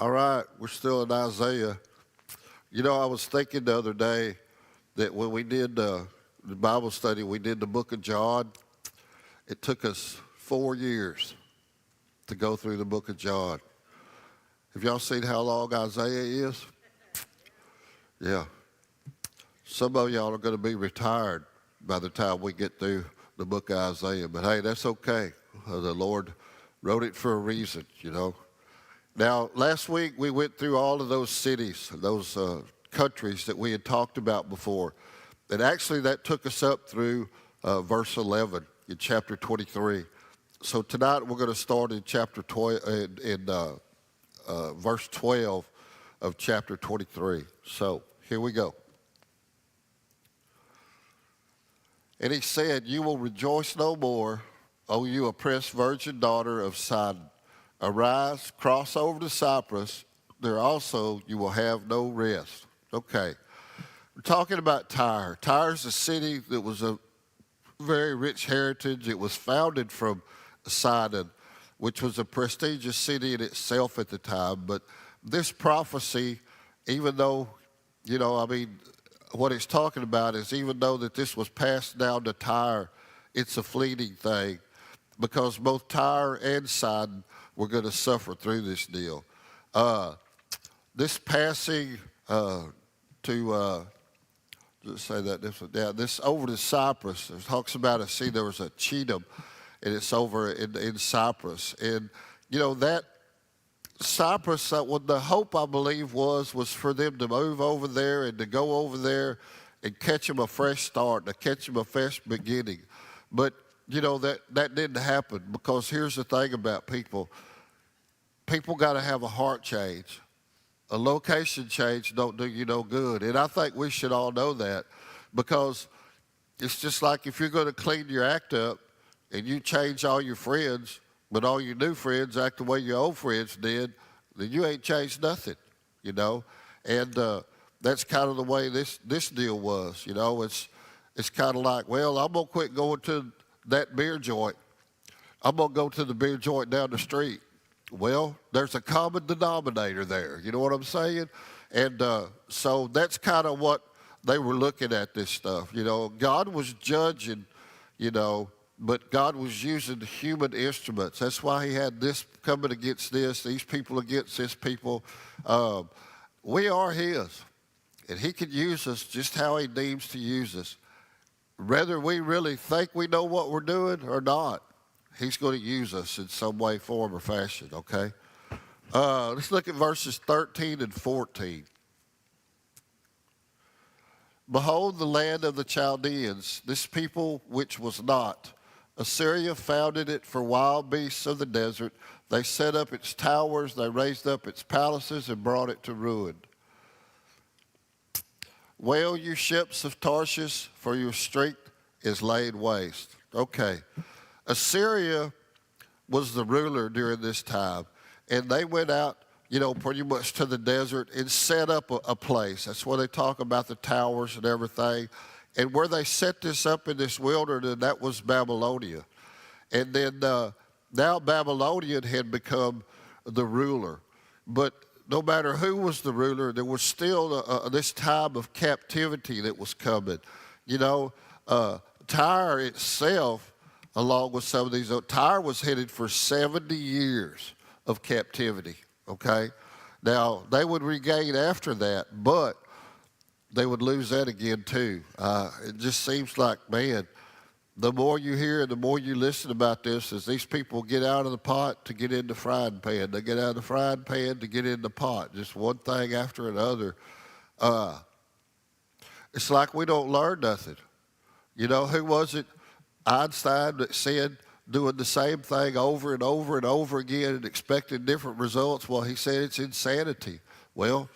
All right, we're still in Isaiah. You know, I was thinking the other day that when we did the Bible study, we did the book of John. It took us 4 years to go through the book of John. Have y'all seen how long Isaiah is? Yeah. Some of y'all are going to be retired by the time we get through the book of Isaiah. But hey, that's okay. The Lord wrote it for a reason, you know. Now, last week we went through all of those cities, those countries that we had talked about before. And actually that took us up through verse 11 in chapter 23. So tonight we're going to start in chapter 12, verse 12 of chapter 23. So here we go. And he said, "You will rejoice no more, O you oppressed virgin daughter of Sidon. Arise, cross over to Cyprus. There also you will have no rest." Okay. We're talking about Tyre. Tyre is a city that was a very rich heritage. It was founded from Sidon, which was a prestigious city in itself at the time. But this prophecy, even though, what it's talking about is even though that this was passed down to Tyre, it's a fleeting thing because both Tyre and Sidon were going to suffer through this deal. This passing this over to Cyprus, it talks about there was a Cheatham, and it's over in Cyprus. And, that Cyprus, what the hope, I believe, was for them to move over there and to go over there and catch them a fresh start, to catch them a fresh beginning. But, that didn't happen because here's the thing about people. People got to have a heart change. A location change don't do you no good. And I think we should all know that because it's just like if you're going to clean your act up and you change all your friends, but all your new friends act the way your old friends did, then you ain't changed nothing, And that's kind of the way this deal was, It's kind of like, well, I'm going to quit going to that beer joint. I'm going to go to the beer joint down the street. Well, there's a common denominator there. You know what I'm saying? And so that's kind of what they were looking at this stuff. God was judging, but God was using human instruments. That's why he had this coming against this, these people against this people. We are his, and he can use us just how he deems to use us. Whether we really think we know what we're doing or not, he's going to use us in some way, form, or fashion, okay? Let's look at verses 13 and 14. "Behold, the land of the Chaldeans, this people which was not. Assyria founded it for wild beasts of the desert. They set up its towers, they raised up its palaces, and brought it to ruin. Wail, you ships of Tarshish, for your strength is laid waste." Okay. Assyria was the ruler during this time, and they went out, pretty much to the desert and set up a place. That's where they talk about the towers and everything. And where they set this up in this wilderness, that was Babylonia. And then now Babylonian had become the ruler. But no matter who was the ruler, there was still this time of captivity that was coming. Tyre itself, along with some of these, Tyre was headed for 70 years of captivity, okay? Now, they would regain after that, but they would lose that again too. It just seems like, man, the more you hear and the more you listen about this, as these people get out of the pot to get in the frying pan, they get out of the frying pan to get in the pot, just one thing after another. It's like we don't learn nothing. Who was it? Einstein that said doing the same thing over and over and over again and expecting different results. Well, he said it's insanity. Well,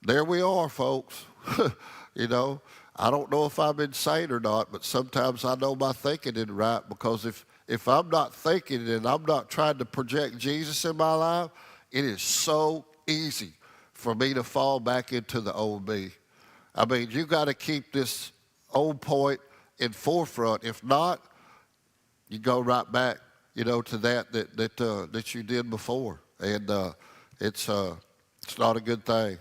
there we are, folks. I don't know if I'm insane or not, but sometimes I know my thinking isn't right because if I'm not thinking and I'm not trying to project Jesus in my life, it is so easy for me to fall back into the old me. I mean, you got to keep this old point in forefront. If not, you go right back, to that you did before. And it's It's not a good thing.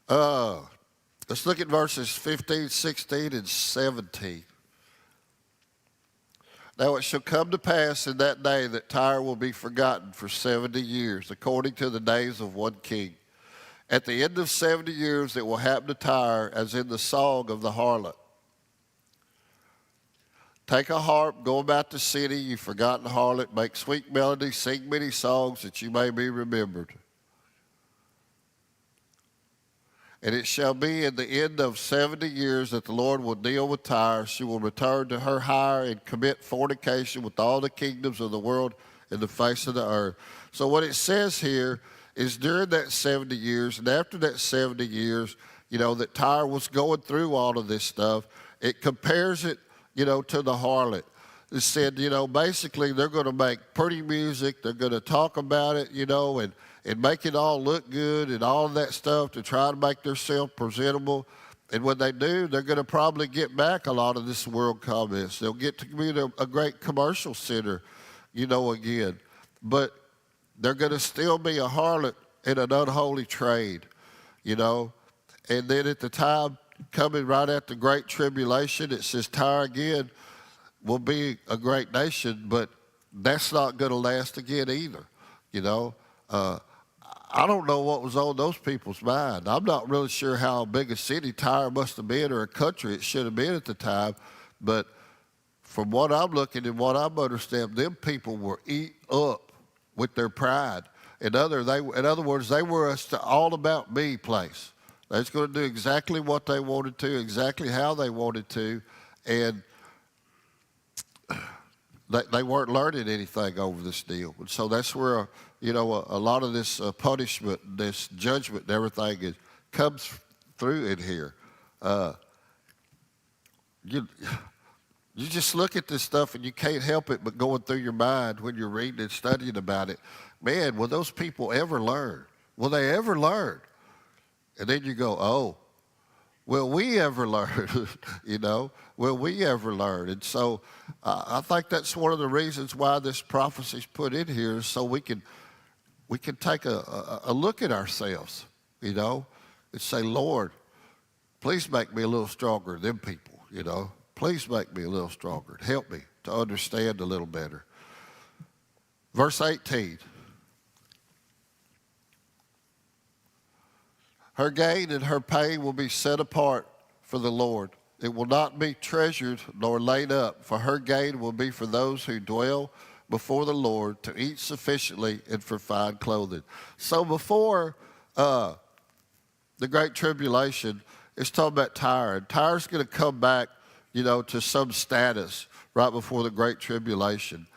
Uh, let's look at verses 15, 16, and 17. Now it shall come to pass in that day that Tyre will be forgotten for 70 years, according to the days of one king. At the end of 70 years it will happen to Tyre as in the song of the harlot. Take a harp, go about the city, you forgotten harlot, make sweet melodies, sing many songs that you may be remembered. And it shall be in the end of 70 years that the Lord will deal with Tyre. She will return to her hire and commit fornication with all the kingdoms of the world in the face of the earth. So what it says here is during that 70 years, and after that 70 years, that Tyre was going through all of this stuff, it compares it, to the harlot. It said, basically they're going to make pretty music. They're going to talk about it, and make it all look good and all of that stuff to try to make themselves presentable. And when they do, they're going to probably get back a lot of this world comments. They'll get to be a great commercial center, again. But they're going to still be a harlot in an unholy trade, And then at the time coming right at the Great Tribulation, it says Tyre again will be a great nation, but that's not going to last again either, I don't know what was on those people's mind. I'm not really sure how big a city Tyre must have been or a country it should have been at the time, but from what I'm looking and what I'm understanding, them people were eat up with their pride. In other words, they were a all about me place. They was going to do exactly what they wanted to, exactly how they wanted to, and they weren't learning anything over this deal. And so that's where, a lot of this punishment, this judgment and everything comes through in here. You just look at this stuff and you can't help it but going through your mind when you're reading and studying about it. Man, will those people ever learn? Will they ever learn? And then you go, oh, will we ever learn? Will we ever learn? And so I think that's one of the reasons why this prophecy is put in here, is so we can take a look at ourselves, and say, Lord, please make me a little stronger than them people, Please make me a little stronger. Help me to understand a little better. Verse 18. Her gain and her pain will be set apart for the Lord. It will not be treasured nor laid up, for her gain will be for those who dwell before the Lord, to eat sufficiently and for fine clothing. So before the Great Tribulation, it's talking about Tyre. And Tyre's going to come back, to some status right before the Great Tribulation.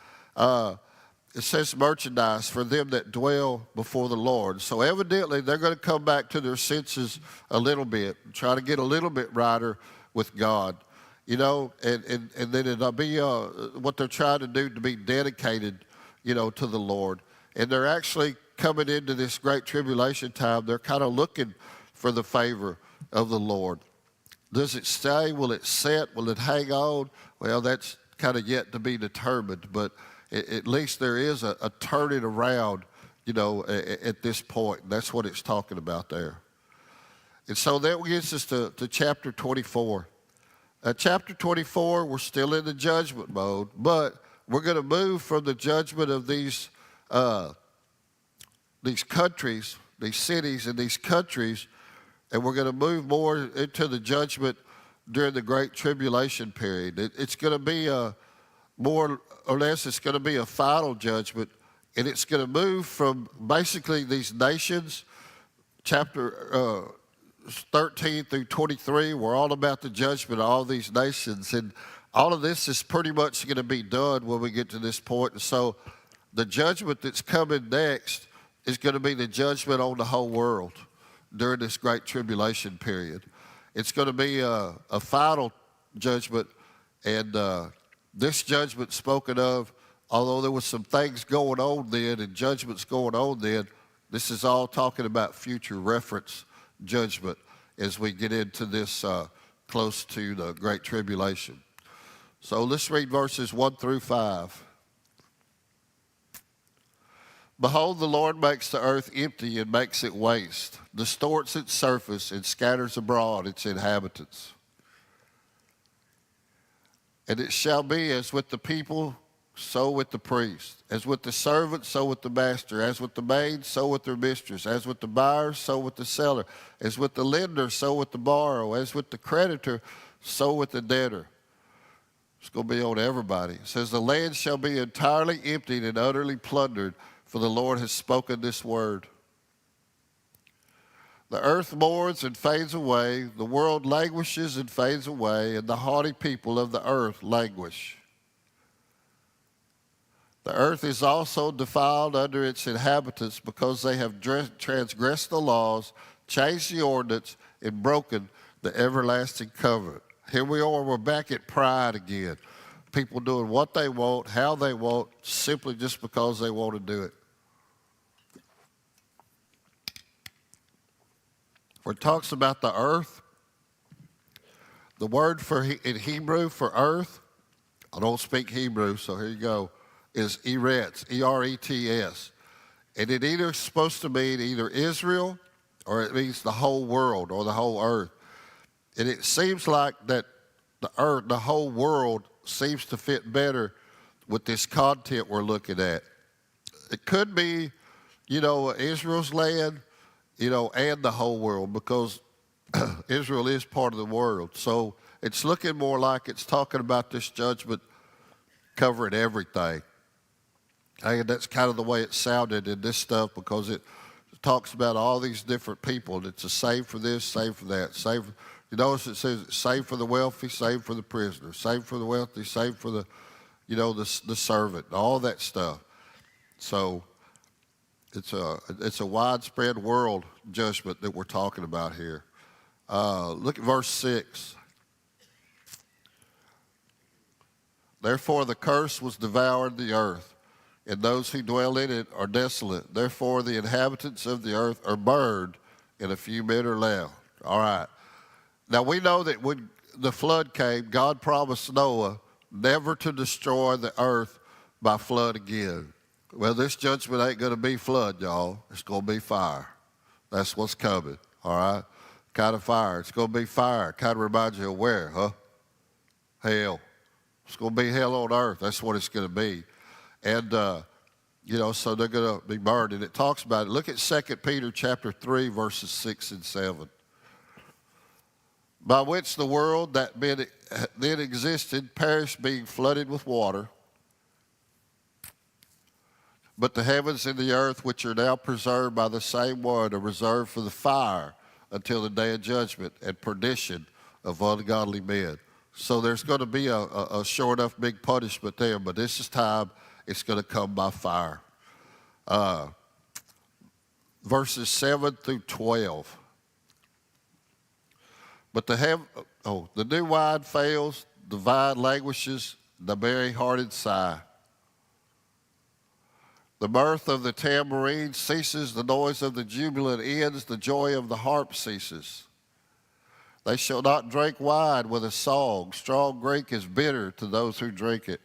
It says merchandise for them that dwell before the Lord. So evidently they're going to come back to their senses a little bit, try to get a little bit righter with God, and then it'll be what they're trying to do to be dedicated, to the Lord. And they're actually coming into this Great Tribulation time. They're kind of looking for the favor of the Lord. Does it stay? Will it set? Will it hang on? Well, that's kind of yet to be determined, but at least there is a turning around, at this point. That's what it's talking about there. And so that gets us to chapter 24. Chapter 24, we're still in the judgment mode, but we're going to move from the judgment of these countries, these cities and these countries, and we're going to move more into the judgment during the Great Tribulation period. It's going to be more or less, it's going to be a final judgment, and it's going to move from basically these nations. Chapter 13 through 23 were all about the judgment of all these nations, and all of this is pretty much going to be done when we get to this point. And so the judgment that's coming next is going to be the judgment on the whole world during this Great Tribulation period. It's going to be a final judgment, and this judgment spoken of, although there was some things going on then and judgments going on then, this is all talking about future reference judgment as we get into this close to the Great Tribulation. So let's read verses 1 through 5. Behold, the Lord makes the earth empty and makes it waste, distorts its surface and scatters abroad its inhabitants. And it shall be as with the people, so with the priest, as with the servant, so with the master, as with the maid, so with their mistress, as with the buyer, so with the seller, as with the lender, so with the borrower, as with the creditor, so with the debtor. It's going to be on everybody. It says, the land shall be entirely emptied and utterly plundered, for the Lord has spoken this word. The earth mourns and fades away, the world languishes and fades away, and the haughty people of the earth languish. The earth is also defiled under its inhabitants because they have transgressed the laws, changed the ordinance, and broken the everlasting covenant. Here we are, we're back at pride again. People doing what they want, how they want, simply just because they want to do it. Where it talks about the earth, the word in Hebrew for earth, I don't speak Hebrew, so here you go, is eretz, E-R-E-T-S. And it either is supposed to mean either Israel or it means the whole world or the whole earth. And it seems like that the earth, the whole world, seems to fit better with this content we're looking at. It could be, Israel's land, and the whole world, because Israel is part of the world. So it's looking more like it's talking about this judgment covering everything. And that's kind of the way it sounded in this stuff, because it talks about all these different people. And it's a save for this, save for that, save. You notice it says save for the wealthy, save for the prisoner, save for the wealthy, save for the, the servant, all that stuff. So it's a widespread world judgment that we're talking about here. Look at verse 6. Therefore the curse was devoured the earth, and those who dwell in it are desolate. Therefore the inhabitants of the earth are burned, and a few men are left. All right. Now we know that when the flood came, God promised Noah never to destroy the earth by flood again. Well, this judgment ain't going to be flood, y'all. It's going to be fire. That's what's coming, all right? Kind of fire. It's going to be fire. Kind of reminds you of where, huh? Hell. It's going to be hell on earth. That's what it's going to be. And, so they're going to be burned. And it talks about it. Look at 2 Peter chapter 3, verses 6 and 7. By which the world that then existed perished, being flooded with water. But the heavens and the earth, which are now preserved by the same one, are reserved for the fire until the day of judgment and perdition of ungodly men. So there's going to be a sure enough big punishment there, but this is time it's going to come by fire. Verses 7 through 12. But the new wine fails, the vine languishes, the merry-hearted sigh. The mirth of the tambourine ceases, the noise of the jubilant ends, the joy of the harp ceases. They shall not drink wine with a song. Strong drink is bitter to those who drink it.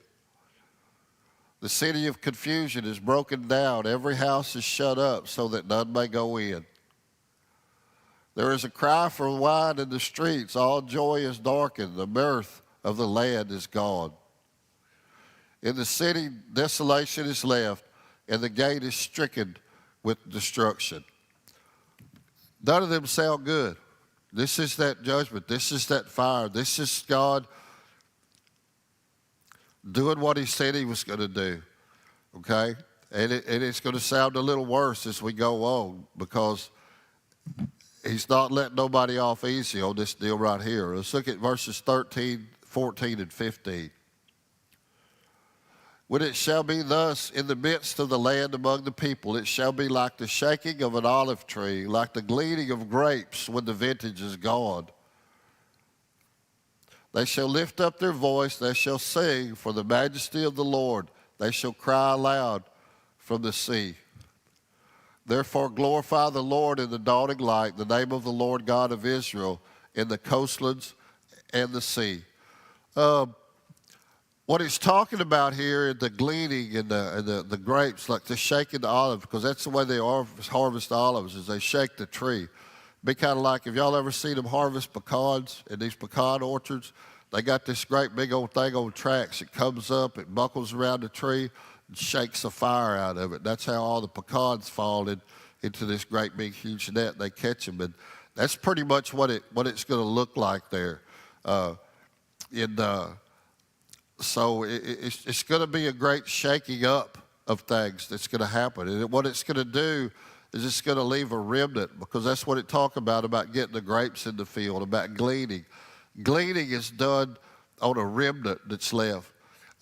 The city of confusion is broken down. Every house is shut up so that none may go in. There is a cry for wine in the streets. All joy is darkened. The mirth of the land is gone. In the city, desolation is left, and the gate is stricken with destruction. None of them sound good. This is that judgment. This is that fire. This is God doing what he said he was going to do, okay? And it's going to sound a little worse as we go on, because he's not letting nobody off easy on this deal right here. Let's look at verses 13, 14, and 15. When it shall be thus in the midst of the land among the people, it shall be like the shaking of an olive tree, like the gleaning of grapes when the vintage is gone. They shall lift up their voice, they shall sing for the majesty of the Lord. They shall cry aloud from the sea. Therefore glorify the Lord in the dawning light, the name of the Lord God of Israel in the coastlands and the sea. What he's talking about here in the gleaning and the grapes, like the shaking the olive, because that's the way they harvest olives, is they shake the tree. Be kind of like, if y'all ever seen them harvest pecans in these pecan orchards, they got this great big old thing on tracks. It comes up, it buckles around the tree, and shakes the fire out of it. That's how all the pecans fall into this great big huge net. They catch them, and that's pretty much what it's going to look like there. So it's going to be a great shaking up of things that's going to happen. And what it's going to do is it's going to leave a remnant, because that's what it talks about getting the grapes in the field, about gleaning. Gleaning is done on a remnant that's left.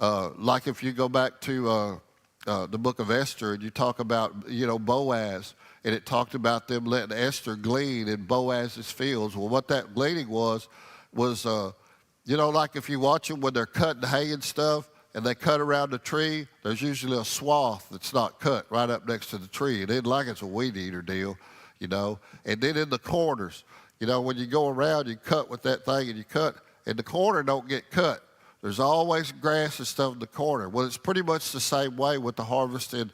Like if you go back to the book of Esther and you talk about, Boaz, and it talked about them letting Esther glean in Boaz's fields. Well, what that gleaning was like if you watch them when they're cutting hay and stuff, and they cut around the tree, there's usually a swath that's not cut right up next to the tree. It isn't like it's a weed eater deal, And then in the corners, when you go around, you cut with that thing and you cut, and the corner don't get cut. There's always grass and stuff in the corner. Well, it's pretty much the same way with the harvesting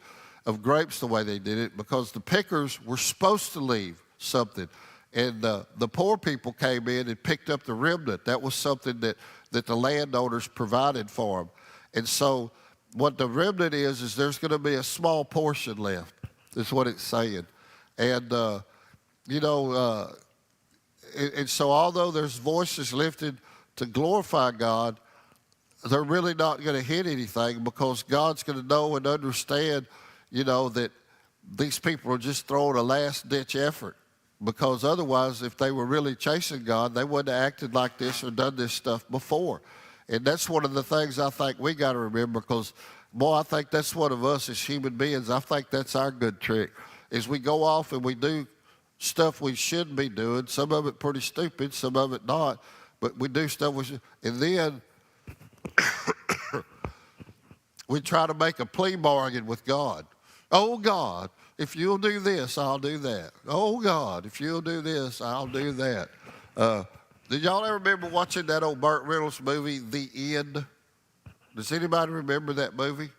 of grapes, the way they did it, because the pickers were supposed to leave something. And the poor people came in and picked up the remnant. That was something that the landowners provided for them. And so what the remnant is there's going to be a small portion left. That's what it's saying. And, and so although there's voices lifted to glorify God, they're really not going to hit anything, because God's going to know and understand, that these people are just throwing a last-ditch effort. Because otherwise, if they were really chasing God, they wouldn't have acted like this or done this stuff before. And that's one of the things I think we got to remember, because, boy, I think that's one of us as human beings. I think that's our good trick, is we go off and we do stuff we shouldn't be doing. Some of it pretty stupid, some of it not. But we do stuff we should. And then we try to make a plea bargain with God. Oh, God, if you'll do this, I'll do that. Oh, God, if you'll do this, I'll do that. Did y'all ever remember watching that old Burt Reynolds movie, The End? Does anybody remember that movie?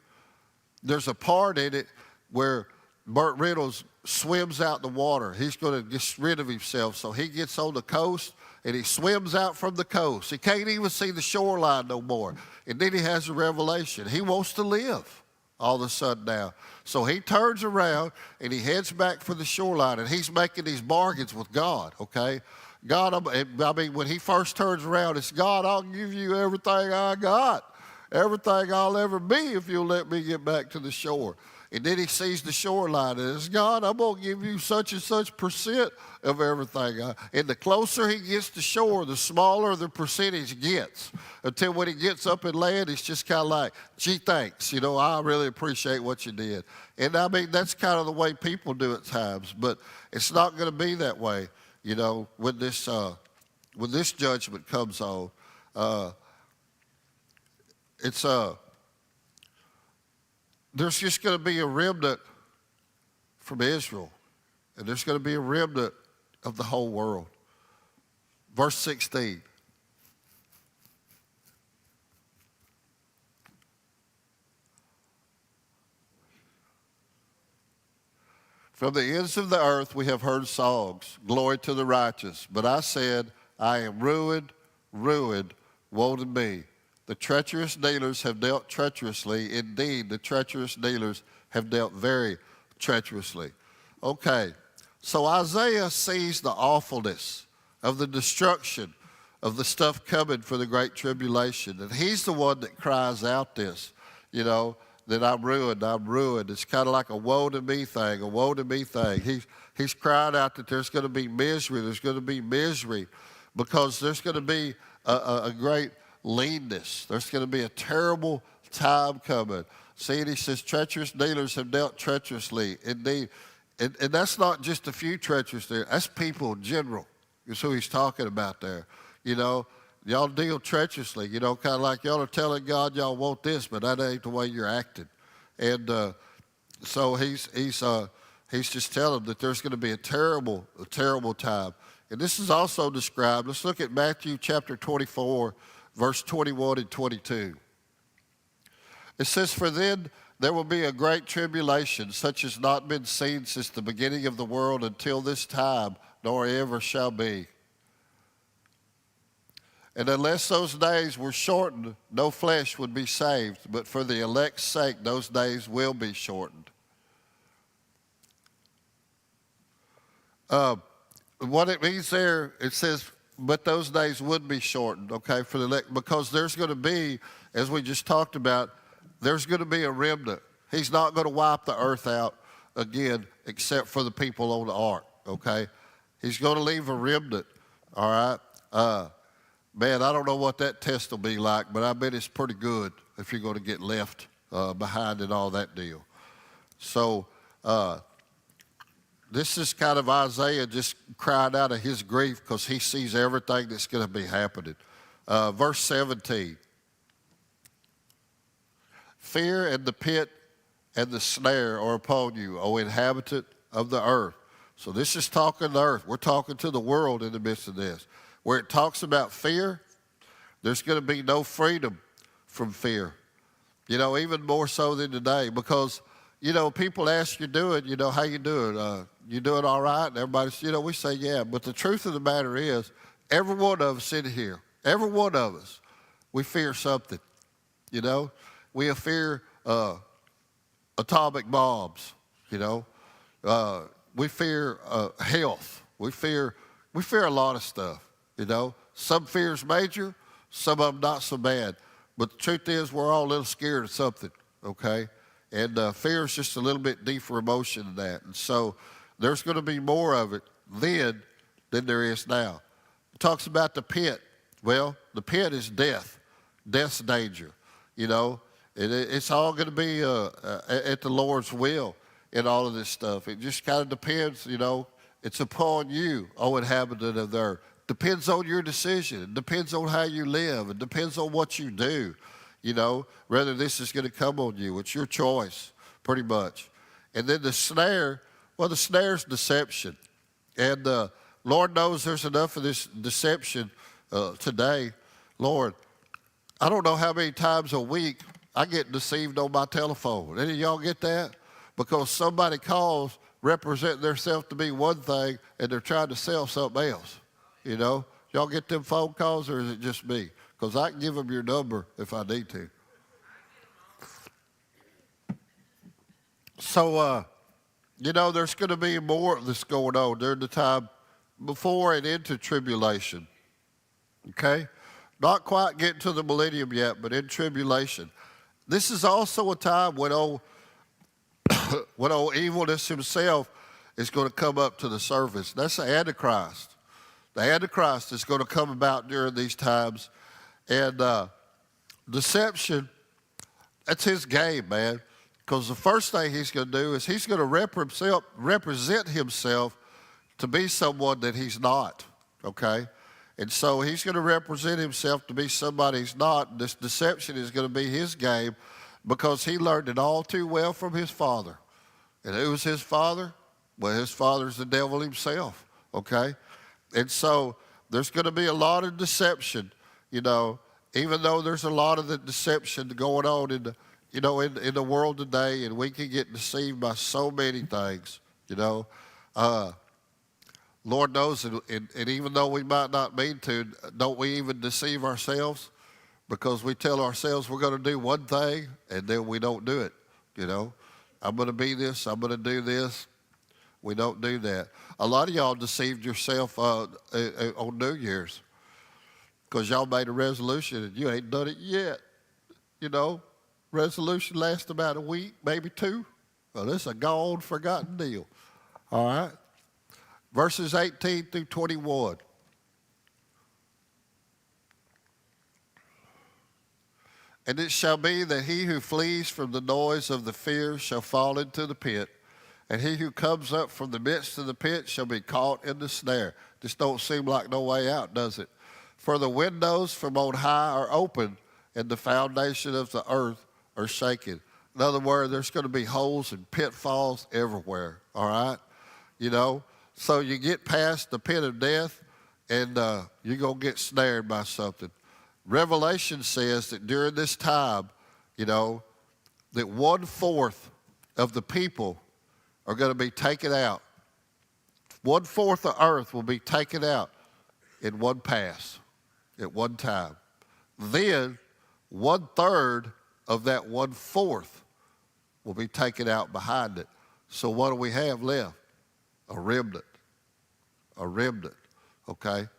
There's a part in it where Burt Reynolds swims out in the water. He's going to get rid of himself, so he gets on the coast, and he swims out from the coast. He can't even see the shoreline no more. And then he has a revelation. He wants to live all of a sudden now. So he turns around and he heads back for the shoreline, and he's making these bargains with God, okay? God, when he first turns around, it's, God, I'll give you everything I got, everything I'll ever be if you'll let me get back to the shore. And then he sees the shoreline, and it's, God, I'm going to give you such and such percent of everything. And the closer he gets to shore, the smaller the percentage gets. Until when he gets up and land, it's just kind of like, gee, thanks. I really appreciate what you did. And I mean, that's kind of the way people do at times. But it's not going to be that way, when this judgment comes on. There's just going to be a remnant from Israel, and there's going to be a remnant of the whole world. Verse 16. From the ends of the earth we have heard songs, glory to the righteous. But I said, I am ruined, ruined, woe to me. The treacherous dealers have dealt treacherously. Indeed, the treacherous dealers have dealt very treacherously. Okay, so Isaiah sees the awfulness of the destruction of the stuff coming for the great tribulation. And he's the one that cries out this, that I'm ruined, I'm ruined. It's kind of like a woe to me thing, a woe to me thing. He's crying out that there's going to be misery, because there's going to be a great leanness. There's going to be a terrible time coming. See, he says, treacherous dealers have dealt treacherously. Indeed. And that's not just a few treacherous there. That's people in general. That's who he's talking about there. Y'all deal treacherously. Kind of like y'all are telling God y'all want this, but that ain't the way you're acting. And so he's just telling them that there's going to be a terrible time. And this is also described. Let's look at Matthew chapter 24, verse 21 and 22. It says, for then there will be a great tribulation, such as not been seen since the beginning of the world until this time, nor ever shall be. And unless those days were shortened, no flesh would be saved. But for the elect's sake, those days will be shortened. What it means there, it says, but those days would be shortened, okay, for the elect, because there's going to be, as we just talked about, there's going to be a remnant. He's not going to wipe the earth out again except for the people on the ark, okay? He's going to leave a remnant, all right? Man, I don't know what that test will be like, but I bet it's pretty good if you're going to get left behind and all that deal. So this is kind of Isaiah just crying out of his grief because he sees everything that's going to be happening. Verse 17. Fear and the pit and the snare are upon you, O inhabitant of the earth. So this is talking the earth. We're talking to the world in the midst of this. Where it talks about fear, there's going to be no freedom from fear. You know, even more so than today because, you know, people ask you doing, you know, how you doing? You doing all right? And everybody's, you know, we say, yeah. But the truth of the matter is, every one of us in here, every one of us, we fear something, you know. We fear atomic bombs, you know. We fear health. We fear a lot of stuff, you know. Some fear's major, some of them not so bad. But the truth is we're all a little scared of something, okay? And fear is just a little bit deeper emotion than that. And so there's going to be more of it then than there is now. It talks about the pit. Well, the pit is death, death's danger, you know. It's all going to be at the Lord's will in all of this stuff. It just kind of depends, you know. It's upon you, O inhabitant of the earth. Depends on your decision. It depends on how you live. It depends on what you do, you know, whether this is going to come on you. It's your choice, pretty much. And then the snare, well, the snare's deception. And Lord knows there's enough of this deception today. Lord, I don't know how many times a week I get deceived on my telephone. Any of y'all get that? Because somebody calls representing themselves to be one thing and they're trying to sell something else. You know, y'all get them phone calls or is it just me? Because I can give them your number if I need to. So, you know, there's going to be more of this going on during the time before and into tribulation. Okay? Not quite getting to the millennium yet, but in tribulation. This is also a time when old evilness himself is going to come up to the surface. That's the Antichrist. The Antichrist is going to come about during these times. And deception, that's his game, man. Because the first thing he's going to do is he's going to represent himself to be someone that he's not, okay? And so he's going to represent himself to be somebody he's not. This deception is going to be his game because he learned it all too well from his father. And who was his father? Well, his father's the devil himself, okay? And so there's going to be a lot of deception, you know, even though there's a lot of the deception going on in the, you know, in the world today, and we can get deceived by so many things, you know. Lord knows, and even though we might not mean to, don't we even deceive ourselves? Because we tell ourselves we're going to do one thing, and then we don't do it, you know. I'm going to be this, I'm going to do this. We don't do that. A lot of y'all deceived yourself on New Year's because y'all made a resolution and you ain't done it yet. You know, resolution lasts about a week, maybe two. Well, this is a gone, forgotten deal. All right? Verses 18 through 21. And it shall be that he who flees from the noise of the fear shall fall into the pit. And he who comes up from the midst of the pit shall be caught in the snare. This don't seem like no way out, does it? For the windows from on high are open, and the foundation of the earth are shaken. In other words, there's going to be holes and pitfalls everywhere, all right? You know, so you get past the pit of death, and you're going to get snared by something. Revelation says that during this time, you know, that 1/4 of the people are going to be taken out. 1/4 of earth will be taken out in one pass, at one time. Then 1/3 of that 1/4 will be taken out behind it. So what do we have left? A remnant. A remnant, okay?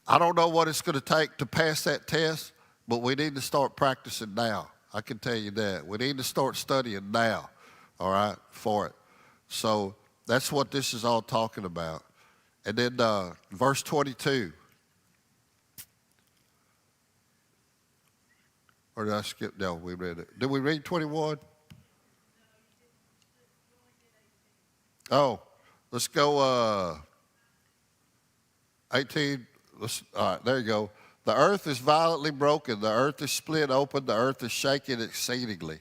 I don't know what it's going to take to pass that test, but we need to start practicing now. I can tell you that. We need to start studying now, all right, for it. So that's what this is all talking about. And then verse 22. Or did I skip? No, we read it. Did we read 21? Oh, let's go 18. All right, there you go. The earth is violently broken. The earth is split open. The earth is shaken exceedingly.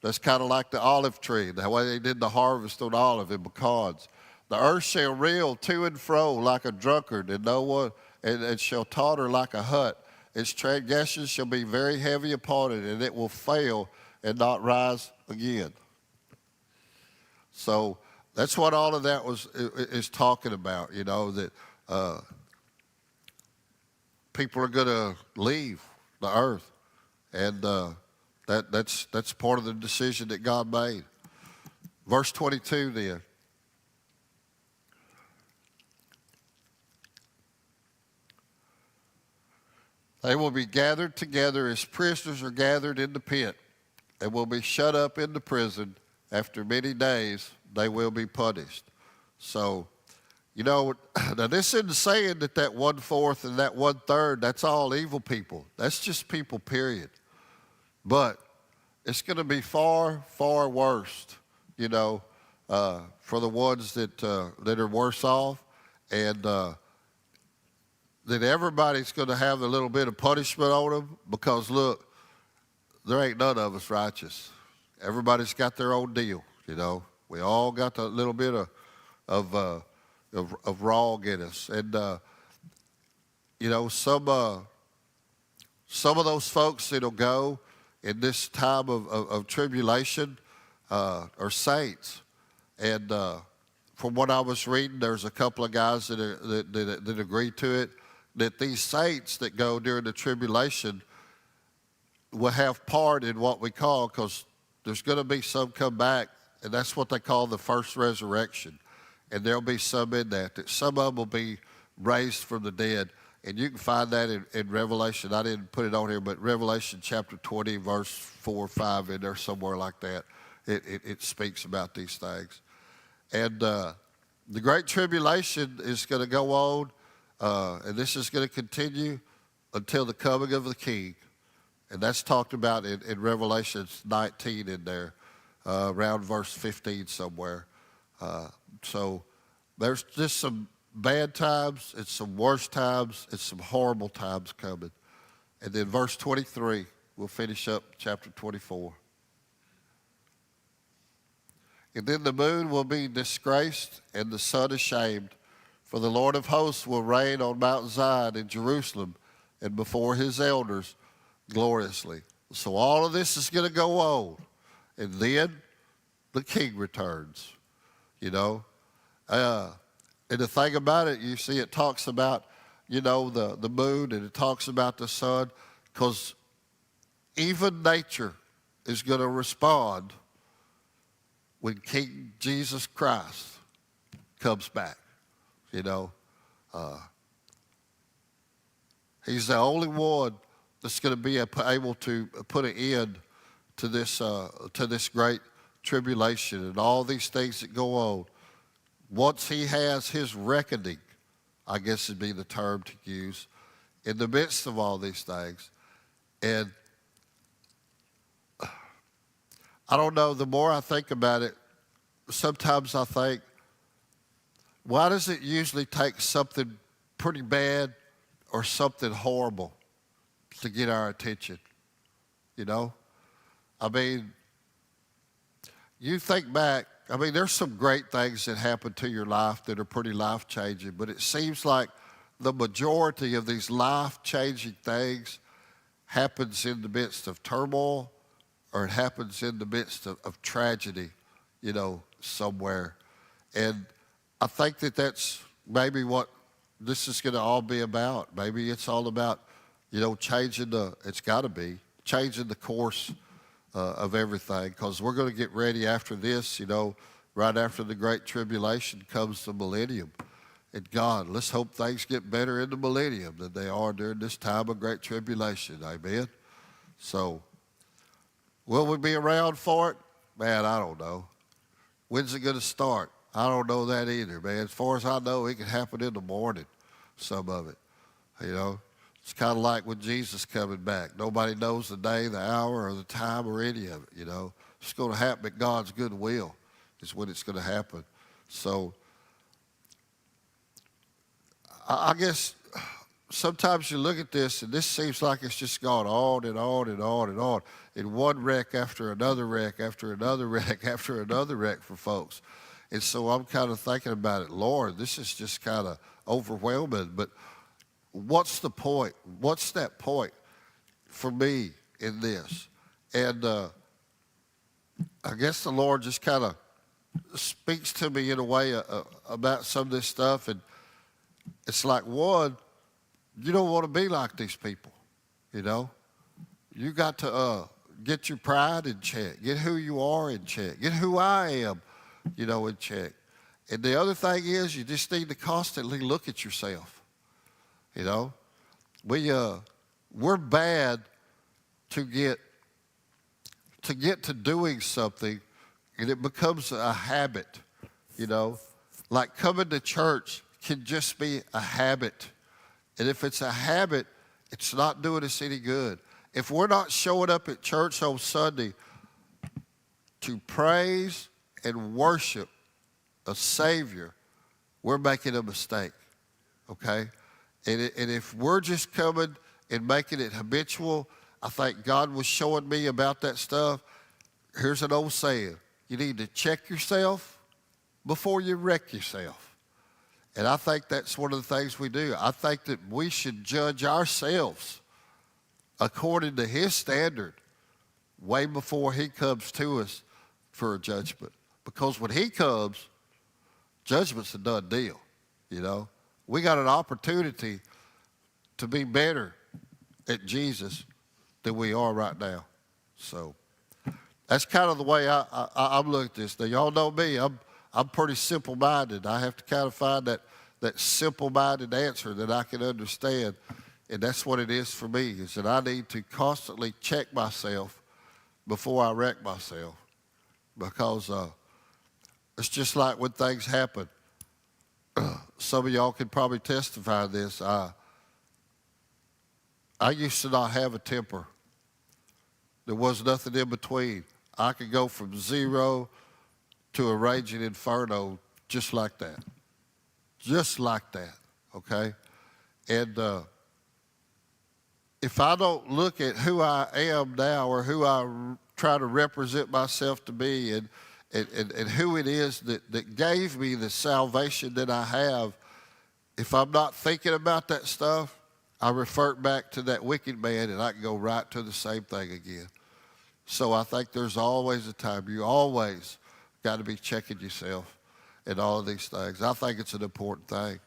That's kind of like the olive tree, the way they did the harvest on olive and pecans. The earth shall reel to and fro like a drunkard, and no one, and shall totter like a hut. Its transgressions shall be very heavy upon it, and it will fail and not rise again. So that's what all of that is talking about, you know, that people are going to leave the earth. And that's part of the decision that God made. Verse 22 then. They will be gathered together as prisoners are gathered in the pit, and will be shut up in the prison. After many days, they will be punished. So, you know, now this isn't saying that 1/4 and that 1/3, that's all evil people. That's just people, period. But it's going to be far, far worse, you know, for the ones that are worse off. And that everybody's going to have a little bit of punishment on them because, look, there ain't none of us righteous. Everybody's got their own deal, you know. We all got a little bit of wrong in us. And, you know, some of those folks that'll go in this time of tribulation are saints. And from what I was reading, there's a couple of guys that agreed to it, that these saints that go during the tribulation will have part in what we call, because there's going to be some come back, and that's what they call the first resurrection. And there'll be some in that some of them will be raised from the dead. And you can find that in Revelation. I didn't put it on here, but Revelation chapter 20, verse 4 or 5 in there somewhere like that. It speaks about these things. And the Great Tribulation is going to go on, and this is going to continue until the coming of the King. And that's talked about in Revelation 19 in there, around verse 15 somewhere. So there's just some bad times, it's some worse times, it's some horrible times coming. And then verse 23, we'll finish up chapter 24. And then the moon will be disgraced and the sun ashamed, for the Lord of hosts will reign on Mount Zion in Jerusalem and before his elders gloriously. So all of this is going to go on. And then the King returns, you know. And the thing about it, you see, it talks about, you know, the moon, and it talks about the sun, because even nature is going to respond when King Jesus Christ comes back, you know. He's the only one that's going to be able to put an end to this great tribulation and all these things that go on. Once he has his reckoning, I guess would be the term to use, in the midst of all these things. And I don't know, the more I think about it, sometimes I think, why does it usually take something pretty bad or something horrible to get our attention? You know? I mean, you think back, I mean, there's some great things that happen to your life that are pretty life-changing, but it seems like the majority of these life-changing things happens in the midst of turmoil or it happens in the midst of tragedy, somewhere. And I think that that's maybe what this is going to all be about. Maybe it's all about, changing changing the course of everything, because we're going to get ready after this, right after the Great Tribulation comes the millennium. And God, let's hope things get better in the millennium than they are during this time of Great Tribulation. Amen? So, will we be around for it? Man, I don't know. When's it going to start? I don't know that either, man. As far as I know, it can happen in the morning, some of it. It's kind of like when Jesus coming back. Nobody knows the day, the hour, or the time, or any of it, It's going to happen at God's good will is when it's going to happen. So I guess sometimes you look at this, and this seems like it's just gone on and on and on and on. In one wreck after another wreck after another wreck after another wreck for folks. And so I'm kind of thinking about it, Lord, this is just kind of overwhelming. But what's the point? What's that point for me in this? And I guess the Lord just kind of speaks to me in a way about some of this stuff. And it's like, one, you don't want to be like these people, You got to get your pride in check. Get who you are in check. Get who I am, in check. And the other thing is you just need to constantly look at yourself, We're bad to get to doing something, and it becomes a habit, Like coming to church can just be a habit. And if it's a habit, it's not doing us any good. If we're not showing up at church on Sunday to praise and worship a Savior, we're making a mistake, okay? And if we're just coming and making it habitual, I think God was showing me about that stuff. Here's an old saying. You need to check yourself before you wreck yourself. And I think that's one of the things we do. I think that we should judge ourselves according to His standard way before He comes to us for a judgment. Because when He comes, judgment's a done deal, We got an opportunity to be better at Jesus than we are right now. So that's kind of the way I'm looking at this. Now, y'all know me. I'm pretty simple-minded. I have to kind of find that simple-minded answer that I can understand. And that's what it is for me, is that I need to constantly check myself before I wreck myself. Because it's just like when things happen. Some of y'all can probably testify to this. I used to not have a temper. There was nothing in between. I could go from 0 to a raging inferno just like that. Just like that, okay? And if I don't look at who I am now, or who I try to represent myself to be, and who it is that gave me the salvation that I have, if I'm not thinking about that stuff, I revert back to that wicked man, and I can go right to the same thing again. So I think there's always a time. You always got to be checking yourself and all of these things. I think it's an important thing.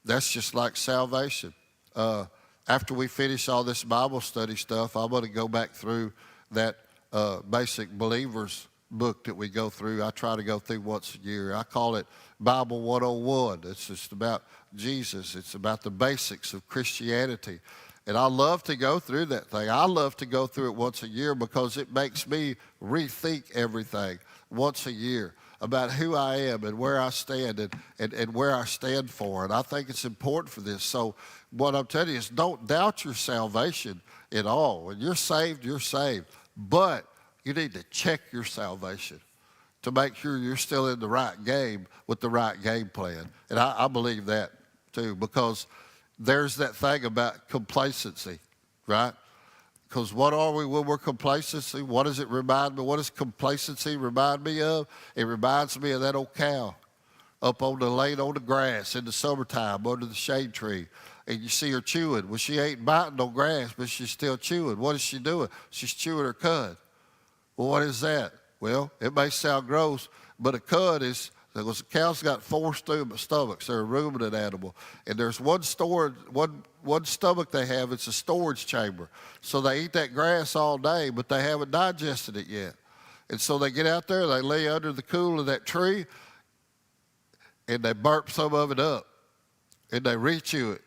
That's just like salvation. After we finish all this Bible study stuff, I'm going to go back through that basic believers book that we go through. I try to go through once a year. I call it Bible 101. It's just about Jesus. It's about the basics of Christianity. And I love to go through that thing. I love to go through it once a year because it makes me rethink everything once a year about who I am and where I stand and where I stand for. And I think it's important for this. So what I'm telling you is, don't doubt your salvation at all. When you're saved, you're saved. But you need to check your salvation to make sure you're still in the right game with the right game plan. And I believe that too, because there's that thing about complacency, right? Because what are we when we're complacency? What does it remind me? What does complacency remind me of? It reminds me of that old cow up on the lane on the grass in the summertime under the shade tree. And you see her chewing. Well, she ain't biting no grass, but she's still chewing. What is she doing? She's chewing her cud. Well, what is that? Well, it may sound gross, but a cud is, because a cow's got 4 stomachs. They're a ruminant animal. And there's one stomach they have, it's a storage chamber. So they eat that grass all day, but they haven't digested it yet. And so they get out there, they lay under the cool of that tree, and they burp some of it up, and they rechew it,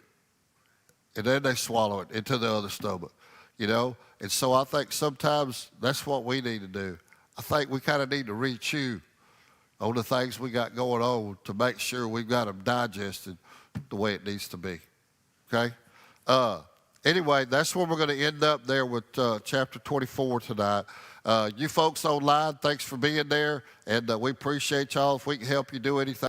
and then they swallow it into the other stomach, you know? And so I think sometimes that's what we need to do. I think we kind of need to rechew on the things we got going on to make sure we've got them digested the way it needs to be, okay? Anyway, that's where we're going to end up there with chapter 24 tonight. You folks online, thanks for being there, and we appreciate y'all. If we can help you do anything.